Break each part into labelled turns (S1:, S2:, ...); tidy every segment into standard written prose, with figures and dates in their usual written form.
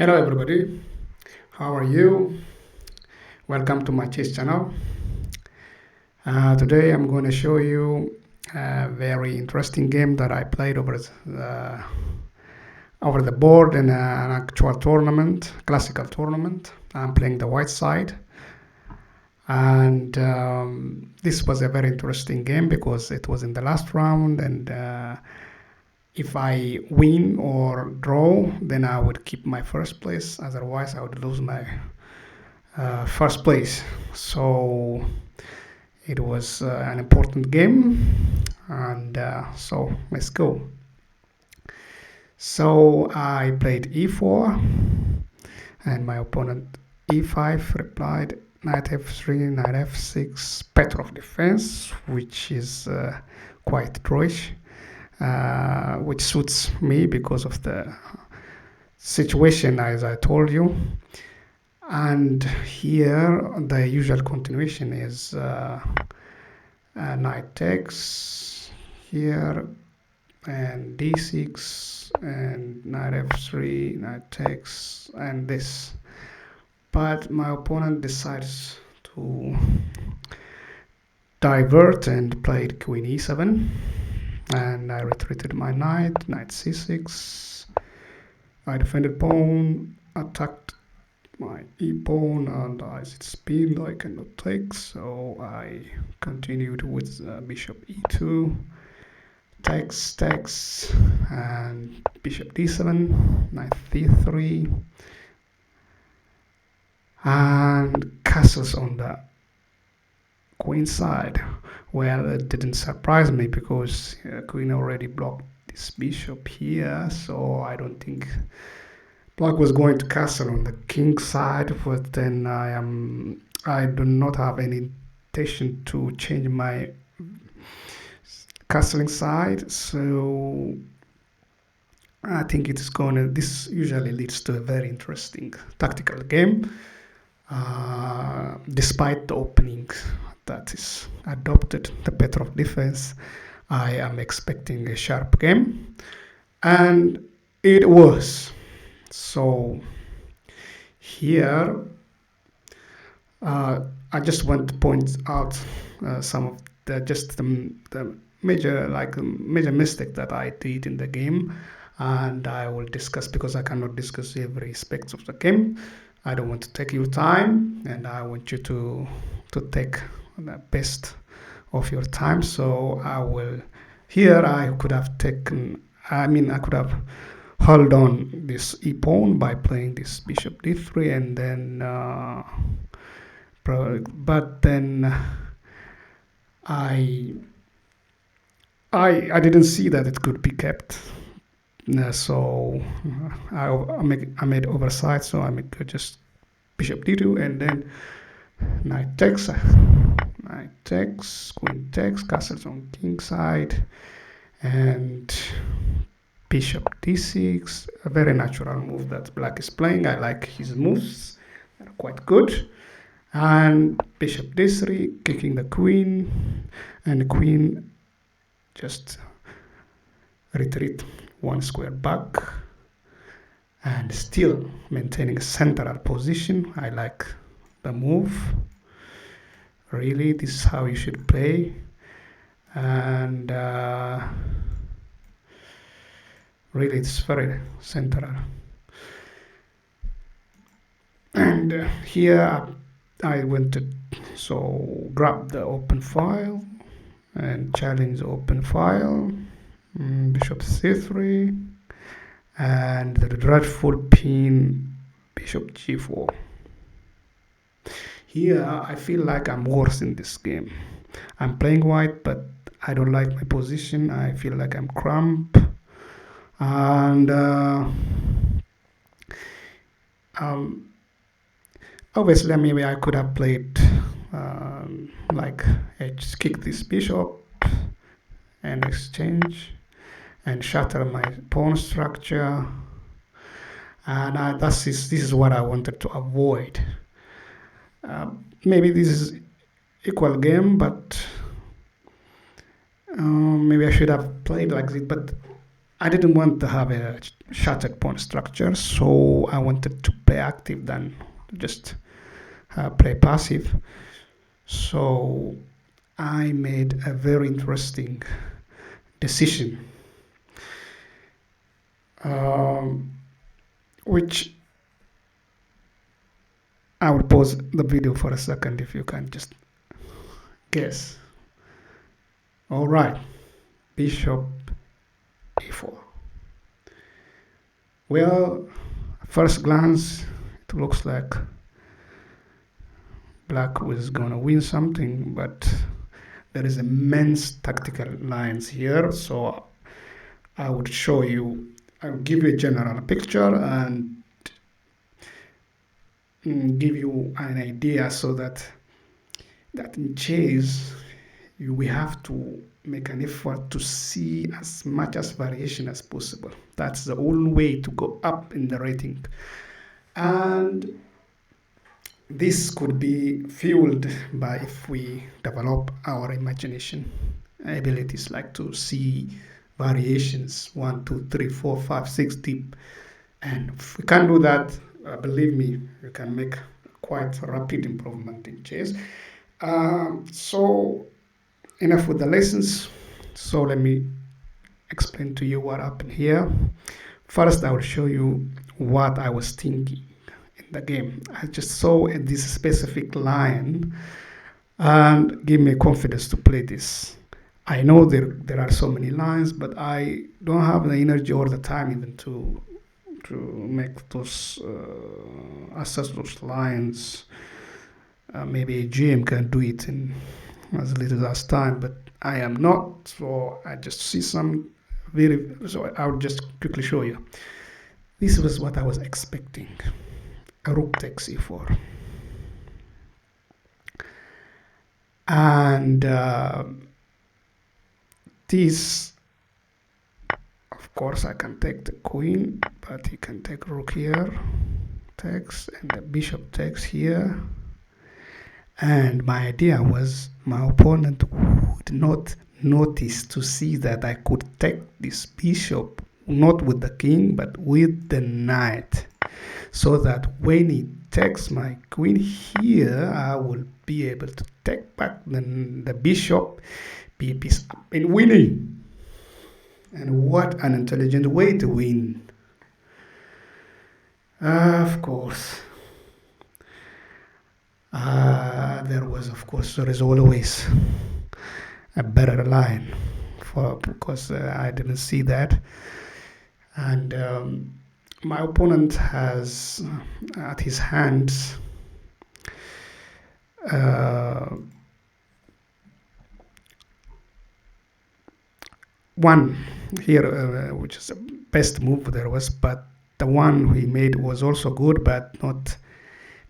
S1: Hello everybody, how are you? Welcome to my chess channel. Today I'm going to show you a very interesting game that I played over the board in an actual tournament, classical tournament. I'm playing the white side, and this was a very interesting game because it was in the last round, and if I win or draw, then I would keep my first place. Otherwise, I would lose my first place. So it was an important game, and so let's go. So I played e4, and my opponent e5 replied knight f3, knight f6, Petrov defense, which is quite drawish, which suits me because of the situation, as I told you. And here the usual continuation is knight takes here, and d6, and knight f3, knight takes, and this. But my opponent decides to divert and played queen e7, and I retreated my knight, knight c6. I defended pawn, attacked my e-pawn, and as it's pinned I cannot take, so I continued with bishop e2, takes, and bishop d7, knight d3, and castles on the queen side. Well, it didn't surprise me because queen already blocked this bishop here, so I don't think black was going to castle on the king side, but then I do not have any intention to change my castling side, so I think this usually leads to a very interesting tactical game, despite the opening that is adopted, the Petrov defense. I am expecting a sharp game, and it was. So here I just want to point out some of the major mistake that I did in the game, and I will discuss because I cannot discuss every aspect of the game. I don't want to take your time, and I want you to take the best of your time. So I could have taken. I could have hold on this e-pawn by playing this bishop d3, and then but then I didn't see that it could be kept, so I made oversight, so I could just bishop d2, and then knight takes, queen takes, castles on king side, and bishop d6, a very natural move that black is playing. I like his moves, they're quite good. And bishop d3, kicking the queen, and the queen just retreat one square back, and still maintaining a central position. I like the move. Really, this is how you should play. And really, it's very central. And here I went to grab the open file and challenge the open file, bishop c3, and the dreadful pin bishop g4. Here I feel like I'm worse in this game. I'm playing white, but I don't like my position. I feel like I'm cramped, and obviously maybe I could have played like just kick this bishop and exchange and shatter my pawn structure, and this is what I wanted to avoid. Maybe this is equal game, but maybe I should have played like this, but I didn't want to have a shattered pawn structure, so I wanted to play active than just play passive. So I made a very interesting decision, which I will pause the video for a second if you can just guess. All right, bishop e4. Well, first glance, it looks like black was gonna win something, but there is immense tactical lines here. So I would show you, I'll give you a general picture and give you an idea so that in chess we have to make an effort to see as much as variation as possible. That's the only way to go up in the rating. And this could be fueled by if we develop our imagination abilities, like to see variations 1, 2, 3, 4, 5, 6 deep. And if we can do that, believe me, we can make quite rapid improvement in chess. So enough with the lessons. So let me explain to you what happened here. First, I will show you what I was thinking in the game. I just saw this specific line and give me confidence to play this. I know there are so many lines, but I don't have the energy or the time even to make those assess those lines. Maybe a GM can do it in as little as time, but I am not. So I just see some so I'll just quickly show you. This was what I was expecting. A rook takes e4. And this, of course, I can take the queen, but he can take rook here, takes, and the bishop takes here. And my idea was my opponent would not notice to see that I could take this bishop, not with the king, but with the knight. So that when he takes my queen here, I will be able to take back the bishop, be peace up and winning. And what an intelligent way to win. Of course. There is always a better line because I didn't see that. And my opponent has at his hands one here, which is the best move there was, but the one he made was also good, but not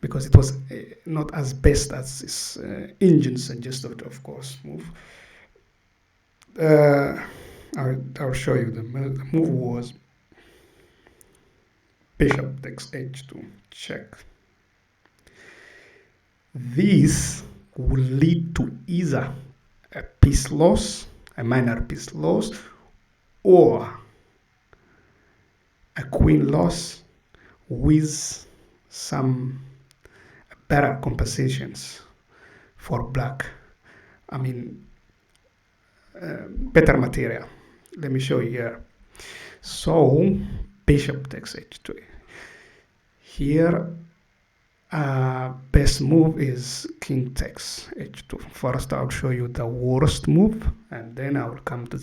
S1: because it was not as best as his engine suggested, of course, move. I'll show you the move was bishop takes h2, check. This will lead to either a piece loss, a minor piece loss, or a queen loss with some better compensations for black. I mean, better material. Let me show you here. So bishop takes h2. Here, best move is king takes h2. First, I'll show you the worst move, and then I will come to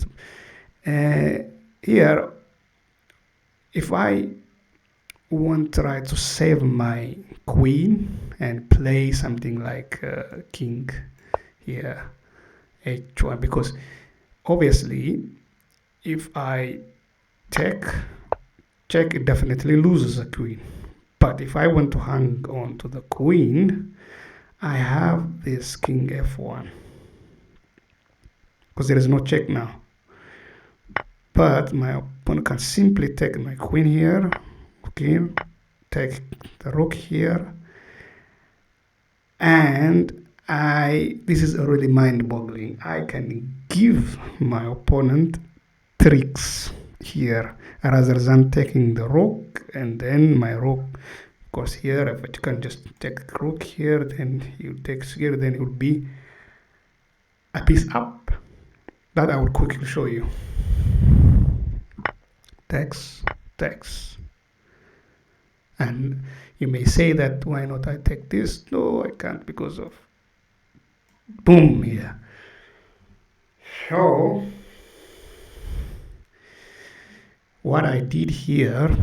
S1: here. If I want to try to save my queen and play something like king here, h1, because obviously if I check, it definitely loses a queen. But if I want to hang on to the queen, I have this king f1 because there is no check now. But my opponent can simply take my queen here, okay, take the rook here, and this is really mind-boggling. I can give my opponent tricks here rather than taking the rook and then my rook. Of course, here if it can just take rook here, then you take here, then it will be a piece up. That I will quickly show you. Takes, takes. And you may say that why not I take this? No, I can't because of boom here. So what I did here,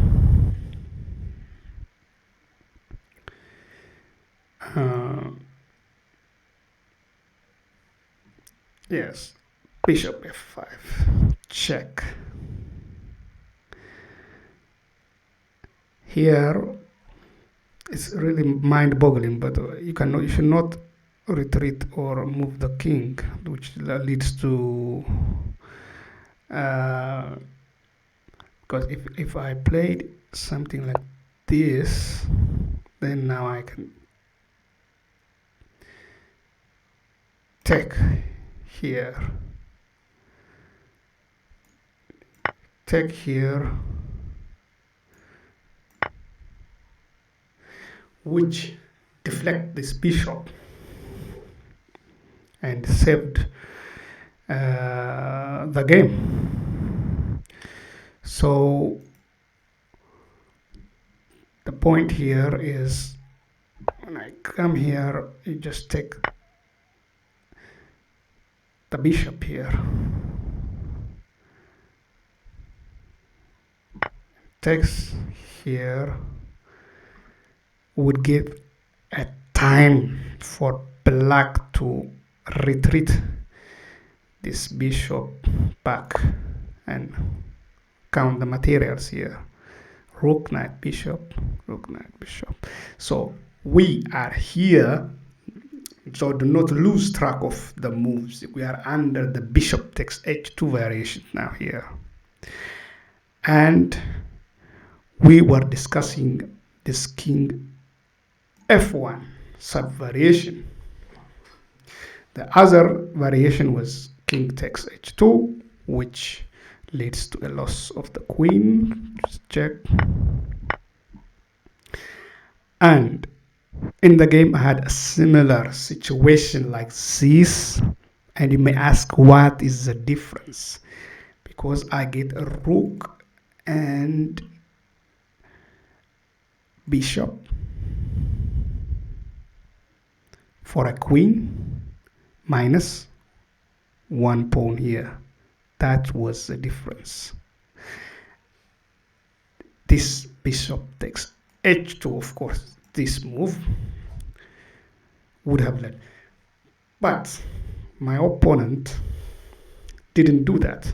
S1: yes, bishop f5, check. Here it's really mind-boggling, but you should not retreat or move the king, which leads to because if I played something like this, then now I can take here, take here, which deflect this bishop and saved the game. So the point here is when I come here, you just take the bishop here, takes here, would give a time for black to retreat this bishop back and count the materials here. Rook, knight, bishop, rook, knight, bishop. So we are here, so do not lose track of the moves. We are under the bishop takes h2 variation now here. And we were discussing this king f1 sub variation. The other variation was king takes h2, which leads to a loss of the queen. Just check. And in the game, I had a similar situation like this. And you may ask, what is the difference? Because I get a rook and bishop for a queen minus one pawn here. That was the difference. This bishop takes h2, of course, this move would have led. But my opponent didn't do that.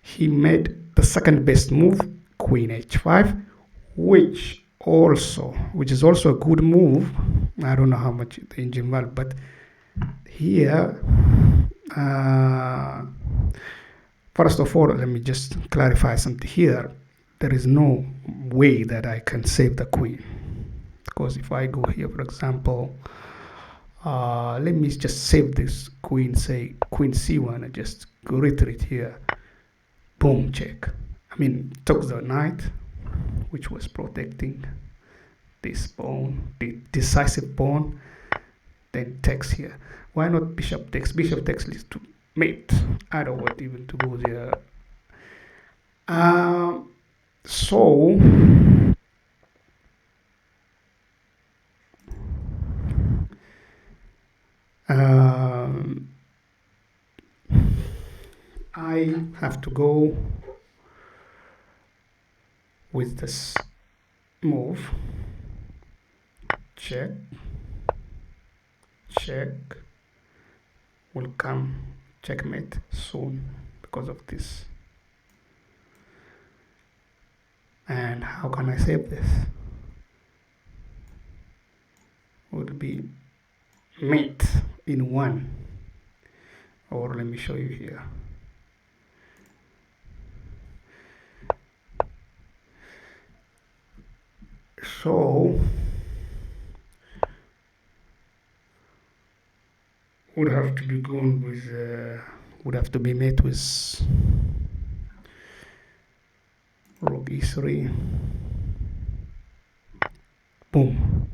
S1: He made the second best move, queen h5, which is also a good move. I don't know how much the engine value, but here, first of all, let me just clarify something here. There is no way that I can save the queen, because if I go here, for example, let me just save this queen, say queen c1, and just go retreat here. Boom, check. I mean, took the knight, which was protecting this pawn, the decisive pawn, then takes here. Why not bishop takes? Bishop takes leads to mate. I don't want even to go there. So I have to go with this move. Check, check, will come checkmate soon because of this. And how can I save this? Would be mate in one, or let me show you here. So would have to be gone with would have to be met with e3. Boom.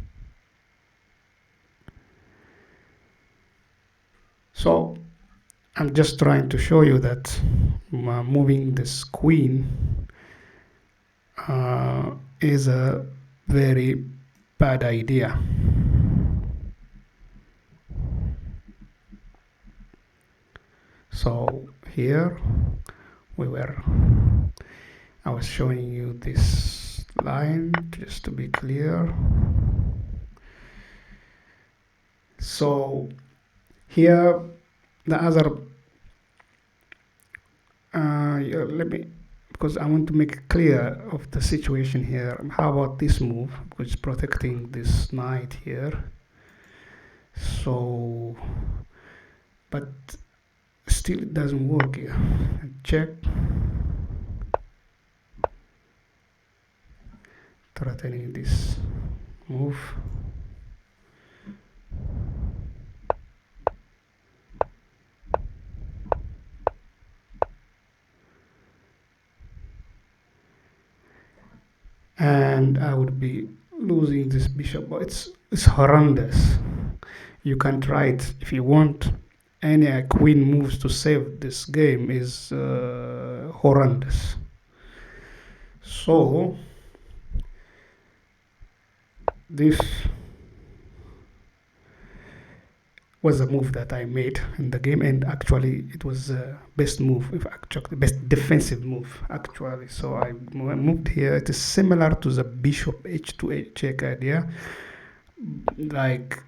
S1: So I'm just trying to show you that moving this queen is a very bad idea. So here I was showing you this line just to be clear. So here the other let me, because I want to make it clear of the situation here. How about this move, which is protecting this knight here? So, but still it doesn't work here. Check. Threatening this move. And I would be losing this bishop. But it's horrendous. You can try it if you want. Any queen moves to save this game is horrendous. So this was a move that I made in the game, and actually it was the best move, if actually best defensive move actually. So I moved here. It is similar to the bishop h2 check idea, like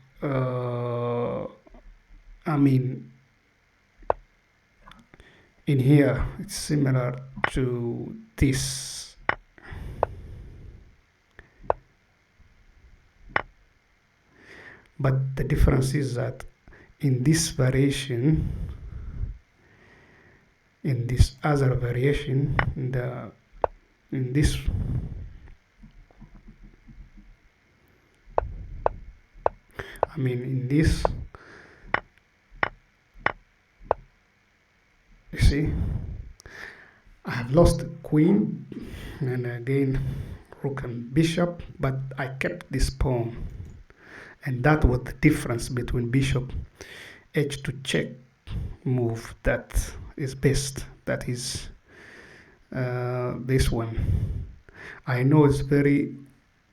S1: I mean, in here it's similar to this. But the difference is that in this variation, in this other variation, in this, I mean in this, you see, I have lost the queen and again rook and bishop, but I kept this pawn, and that was the difference between bishop h2 check move that is best, that is this one. I know it's very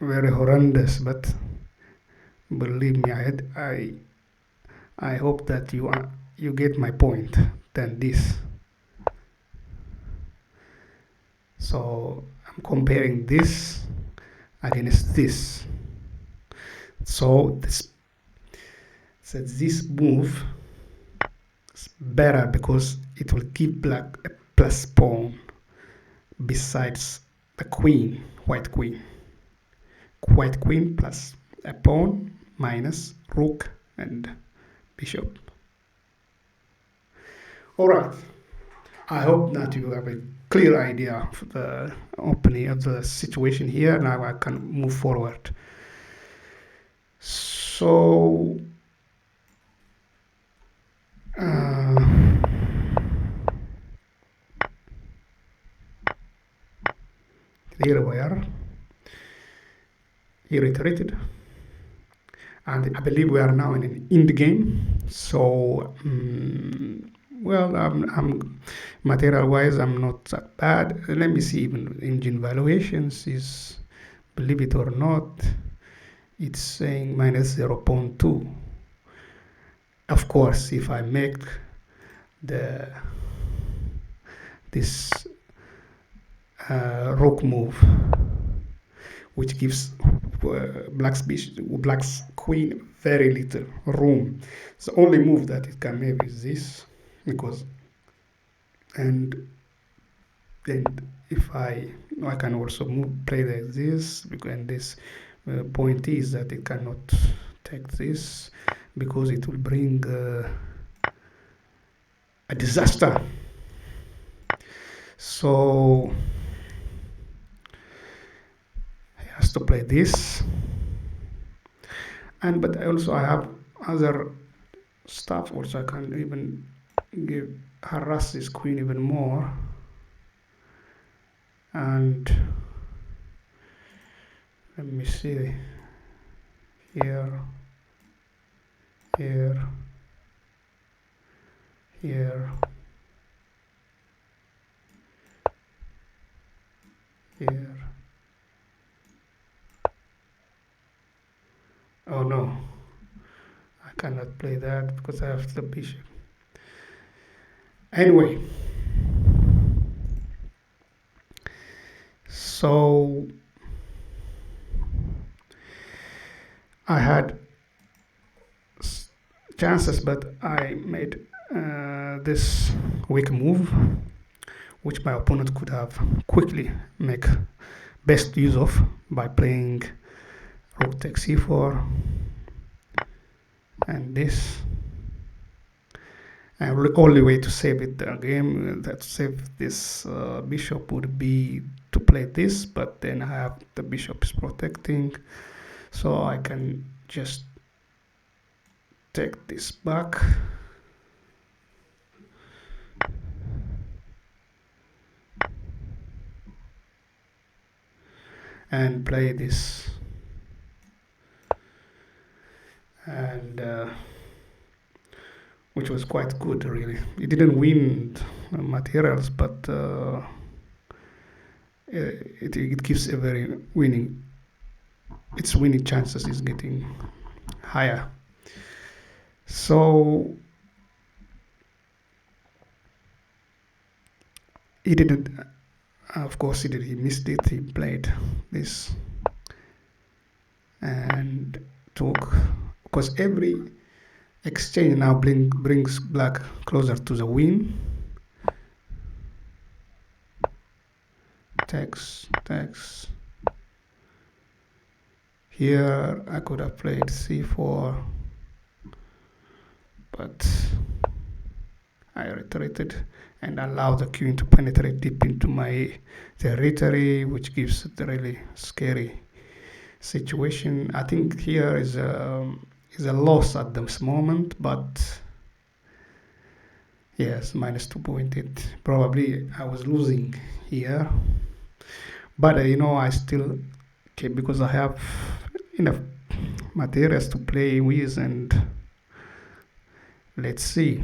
S1: horrendous, but believe me, I hope that you get my point. Than this. So I'm comparing this against this. So this move is better because it will give black a plus pawn besides the queen, white queen plus a pawn minus rook and bishop. All right. I hope that you have a clear idea of the opening of the situation here. Now I can move forward. So here we are. He retreated, and I believe we are now in an end game. So well, I'm material-wise, I'm not that bad. Let me see, even engine valuations is, believe it or not, it's saying minus 0.2. Of course, if I make this rook move, which gives black's queen very little room. The only move that it can make is this, because and then if I can also play like this, and this point is that it cannot take this because it will bring a disaster. So he has to play this, but I have other stuff also. I can even harass this queen even more, and Let me see. Here, here, here, here. Oh no, I cannot play that because I have the bishop. Anyway, so I had chances, but I made this weak move, which my opponent could have quickly make best use of by playing rook takes c4 and this. And the only way to save it the game, that save this bishop would be to play this, but then I have the bishop is protecting, so I can just take this back. And play this. And which was quite good, really. It didn't win materials, but it gives a very winning. Its winning chances is getting higher. So he didn't. Of course, he did. He missed it. He played this and took, because every exchange now brings black closer to the win. Takes. Here I could have played c4, but I retreated and allowed the queen to penetrate deep into my territory, which gives it a really scary situation. I think here is a loss at this moment, but yes, -2 pointed. Probably I was losing here, but I still, okay, because I have enough materials to play with, and let's see.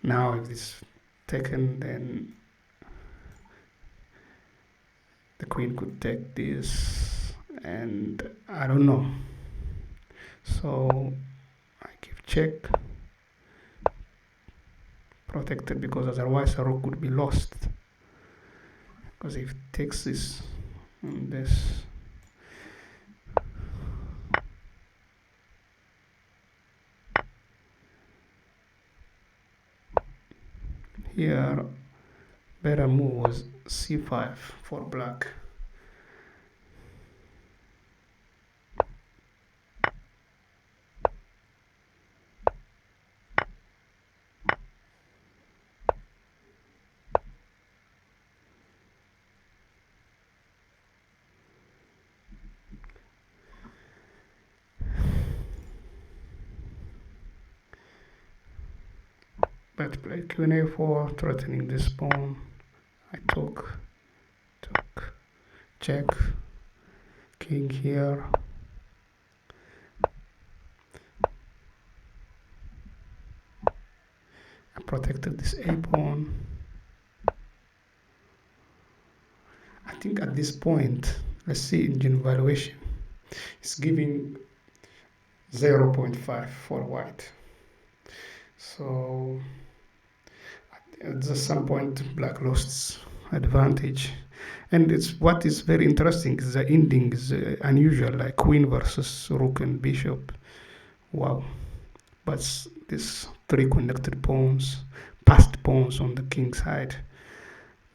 S1: Now if this taken, then the queen could take this, and I don't know. So I give check, protected, because otherwise a rook would be lost. Because if it takes this and this, here better move was c5 for black. But played queen a4, threatening this pawn. I took, check, king here. I protected this a pawn. I think at this point, let's see engine valuation, it's giving 0.5 for white. So at some point black lost advantage, and it's what is very interesting is the ending is unusual, like queen versus rook and bishop. Wow. But these three connected pawns, passed pawns on the king side,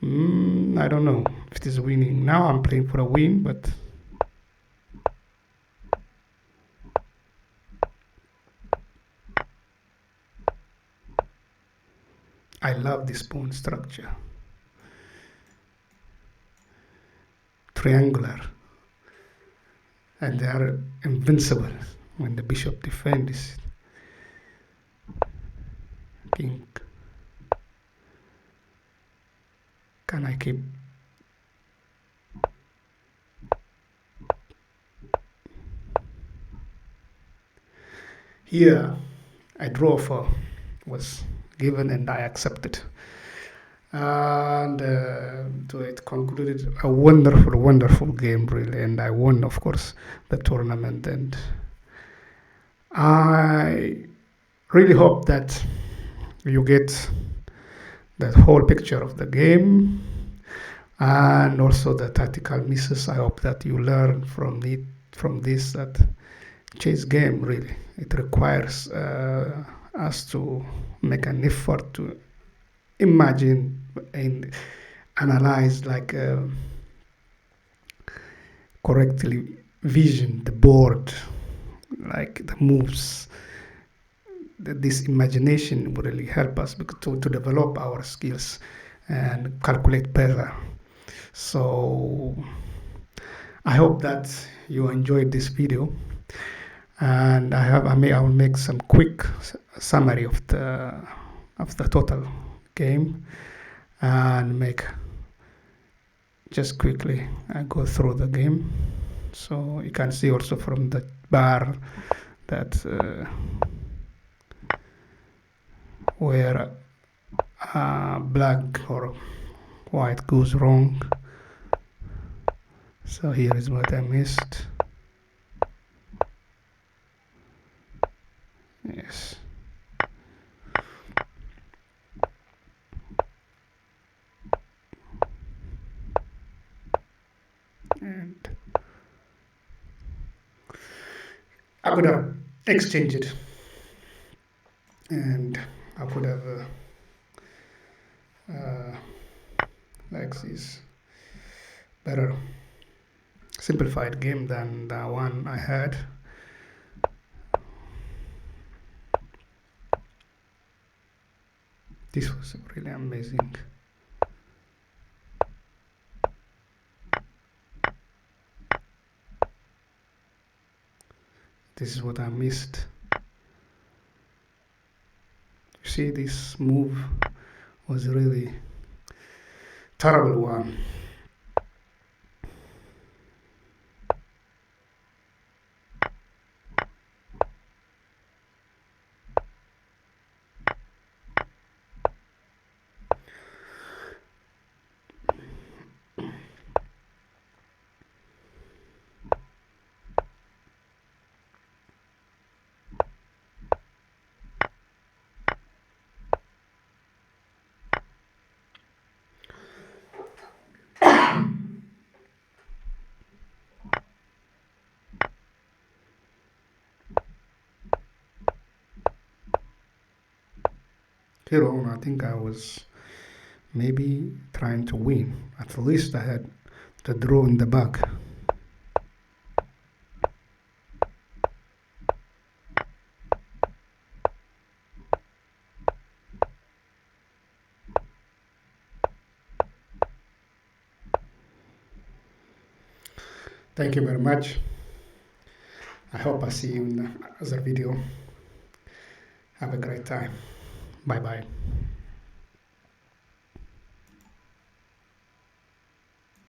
S1: I don't know if it is winning. Now I'm playing for a win, but I love this pawn structure. Triangular. And they are invincible when the bishop defends. King. Can I keep? Here, a draw offer was given and I accepted. And so it concluded a wonderful, wonderful game, really. And I won, of course, the tournament. And I really hope that you get that whole picture of the game and also the tactical misses. I hope that you learn from this that chess game really it requires us to make an effort to imagine and analyze like correctly vision the board like the moves this imagination will really help us to develop our skills and calculate better. So I hope that you enjoyed this video, and I will make some quick summary of the total game and make just quickly I go through the game. So you can see also from the bar that where black or white goes wrong. So here is what I missed. Yes. And I could have exchanged it and I could have like this better simplified game than the one I had. This was really amazing. This is what I missed. You see, this move was really terrible one. Here on, I think I was maybe trying to win. At least I had the draw in the bag. Thank you very much. I hope I see you in the other video. Have a great time. Bye bye.